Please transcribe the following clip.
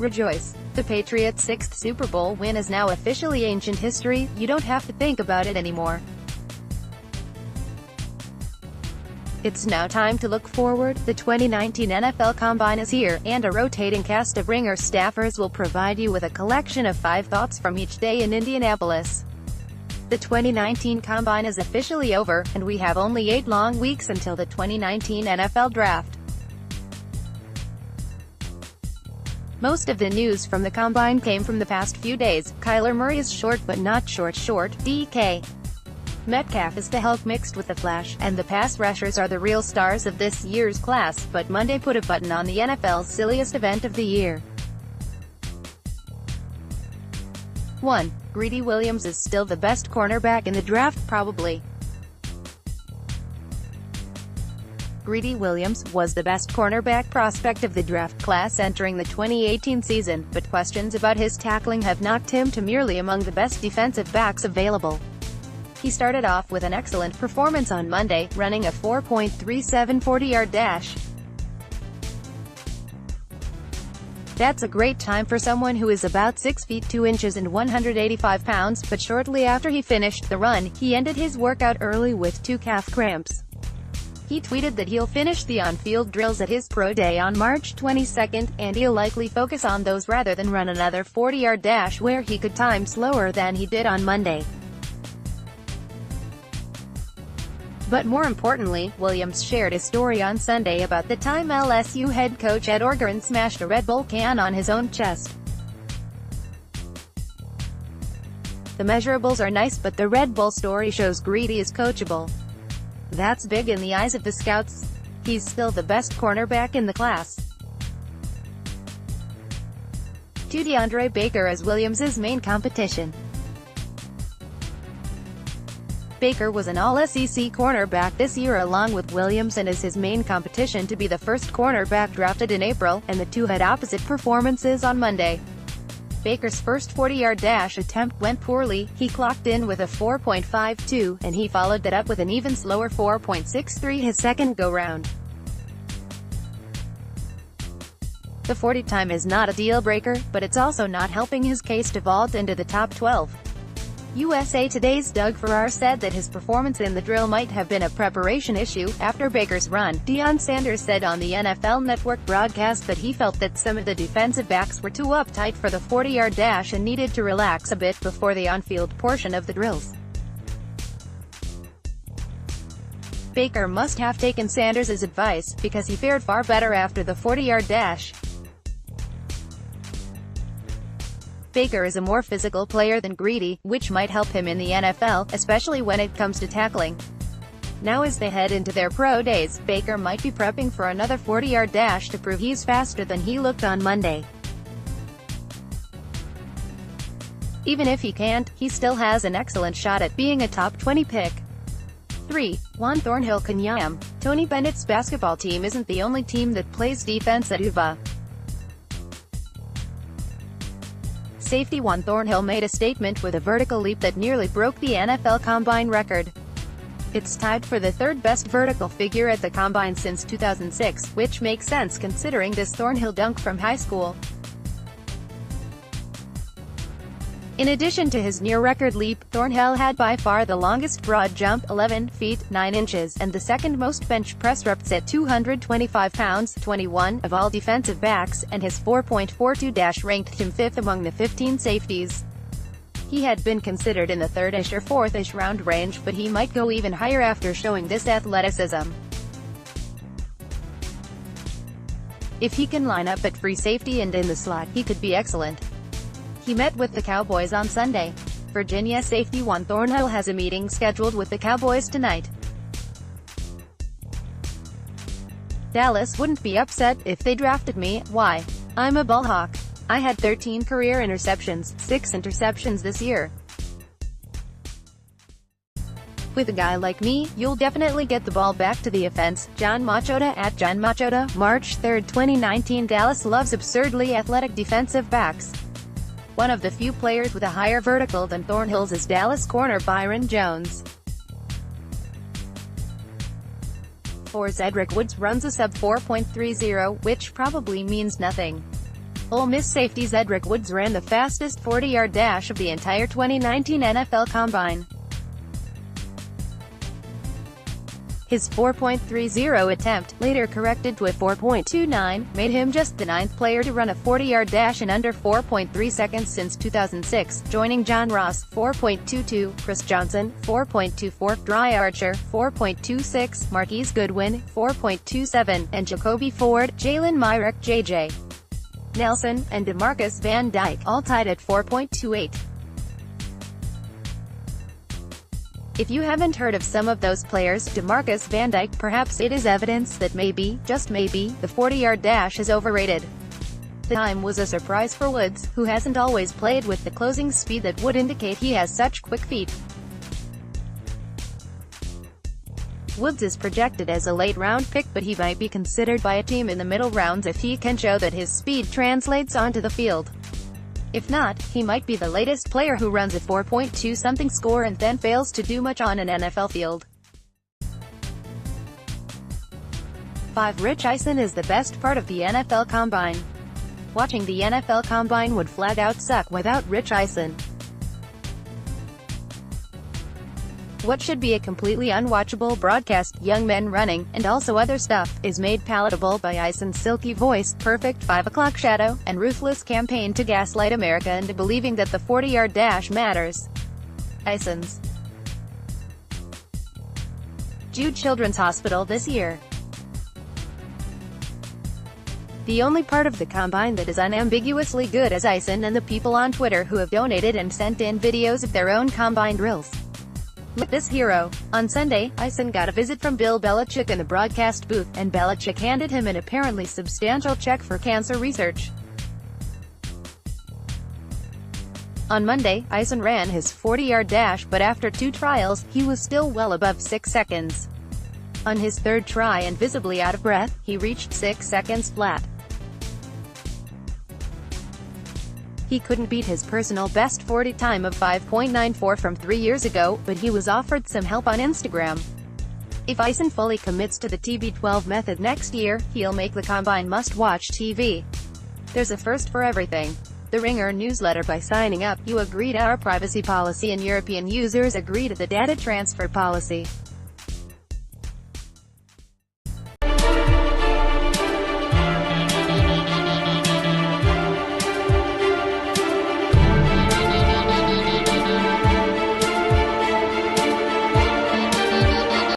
Rejoice! The Patriots' sixth Super Bowl win is now officially ancient history. You don't have to think about it anymore. It's now time to look forward. The 2019 NFL Combine is here, and a rotating cast of Ringer staffers will provide you with a collection of 5 thoughts from each day in Indianapolis. The 2019 Combine is officially over, and we have only 8 long weeks until the 2019 NFL Draft. Most of the news from the Combine came from the past few days. Kyler Murray is short but not short. DK Metcalf is the Hulk mixed with the Flash, and the pass rushers are the real stars of this year's class, but Monday put a button on the NFL's silliest event of the year. 1. Greedy Williams is still the best cornerback in the draft, probably. Greedy Williams was the best cornerback prospect of the draft class entering the 2018 season, but questions about his tackling have knocked him to merely among the best defensive backs available. He started off with an excellent performance on Monday, running a 4.37 40-yard dash. That's a great time for someone who is about 6 feet 2 inches and 185 pounds, but shortly after he finished the run, he ended his workout early with 2 calf cramps. He tweeted that he'll finish the on-field drills at his pro day on March 22, and he'll likely focus on those rather than run another 40-yard dash where he could time slower than he did on Monday. But more importantly, Williams shared a story on Sunday about the time LSU head coach Ed Orgeron smashed a Red Bull can on his own chest. The measurables are nice, but the Red Bull story shows Greedy is coachable. That's big in the eyes of the scouts. He's still the best cornerback in the class. 2. DeAndre Baker as Williams' main competition. Baker was an All-SEC cornerback this year along with Williams and is his main competition to be the first cornerback drafted in April, and the two had opposite performances on Monday. Baker's first 40-yard dash attempt went poorly. He clocked in with a 4.52, and he followed that up with an even slower 4.63 his second go-round. The 40 time is not a deal-breaker, but it's also not helping his case to vault into the top 12. USA Today's Doug Farrar said that his performance in the drill might have been a preparation issue. After Baker's run, Deion Sanders said on the NFL Network broadcast that he felt that some of the defensive backs were too uptight for the 40-yard dash and needed to relax a bit before the on-field portion of the drills. Baker must have taken Sanders' advice, because he fared far better after the 40-yard dash. Baker is a more physical player than Greedy, which might help him in the NFL, especially when it comes to tackling. Now as they head into their pro days, Baker might be prepping for another 40-yard dash to prove he's faster than he looked on Monday. Even if he can't, he still has an excellent shot at being a top 20 pick. 3. Juan Thornhill Kanyam. Tony Bennett's basketball team isn't the only team that plays defense at UVA. Safety Juan Thornhill made a statement with a vertical leap that nearly broke the NFL Combine record. It's tied for the 3rd best vertical figure at the Combine since 2006, which makes sense considering this Thornhill dunk from high school. In addition to his near-record leap, Thornhill had by far the longest broad jump, 11 feet, 9 inches, and the second most bench press reps at 225 pounds, 21, of all defensive backs, and his 4.42 dash ranked him 5th among the 15 safeties. He had been considered in the 3rd-ish or 4th-ish round range, but he might go even higher after showing this athleticism. If he can line up at free safety and in the slot, he could be excellent. He met with the Cowboys on Sunday. Virginia safety Juan Thornhill has a meeting scheduled with the Cowboys tonight. Dallas wouldn't be upset if they drafted me. Why? I'm a ball hawk. I had 13 career interceptions, 6 interceptions this year. With a guy like me, you'll definitely get the ball back to the offense. John Machota at John Machota, March 3, 2019. Dallas loves absurdly athletic defensive backs. One of the few players with a higher vertical than Thornhill's is Dallas corner Byron Jones. 4. Cedric Woods runs a sub 4.30, which probably means nothing. Ole Miss safety Cedric Woods ran the fastest 40-yard dash of the entire 2019 NFL Combine. His 4.30 attempt, later corrected to a 4.29, made him just the 9th player to run a 40-yard dash in under 4.3 seconds since 2006, joining John Ross, 4.22, Chris Johnson, 4.24, Dry Archer, 4.26, Marquise Goodwin, 4.27, and Jacoby Ford, Jalen Myrick, J.J. Nelson, and DeMarcus Van Dyke, all tied at 4.28. If you haven't heard of some of those players, DeMarcus Van Dyke, perhaps it is evidence that maybe, just maybe, the 40-yard dash is overrated. The time was a surprise for Woods, who hasn't always played with the closing speed that would indicate he has such quick feet. Woods is projected as a late-round pick, but he might be considered by a team in the middle rounds if he can show that his speed translates onto the field. If not, he might be the latest player who runs a 4.2-something score and then fails to do much on an NFL field. 5. Rich Eisen is the best part of the NFL Combine. Watching the NFL Combine would flat out suck without Rich Eisen. What should be a completely unwatchable broadcast, young men running, and also other stuff, is made palatable by Eisen's silky voice, perfect 5 o'clock shadow, and ruthless campaign to gaslight America into believing that the 40-yard dash matters. Eisen's Jude Children's Hospital this year. The only part of the Combine that is unambiguously good is Eisen and the people on Twitter who have donated and sent in videos of their own Combine drills. Look this hero. On Sunday, Eisen got a visit from Bill Belichick in the broadcast booth, and Belichick handed him an apparently substantial check for cancer research. On Monday, Eisen ran his 40-yard dash, but after 2 trials, he was still well above 6 seconds. On his 3rd try and visibly out of breath, he reached 6 seconds flat. He couldn't beat his personal best 40 time of 5.94 from 3 years ago, but he was offered some help on Instagram. If Eisen fully commits to the TB12 method next year, he'll make the Combine must-watch TV. There's a first for everything. The Ringer newsletter. By signing up, you agree to our privacy policy and European users agree to the data transfer policy.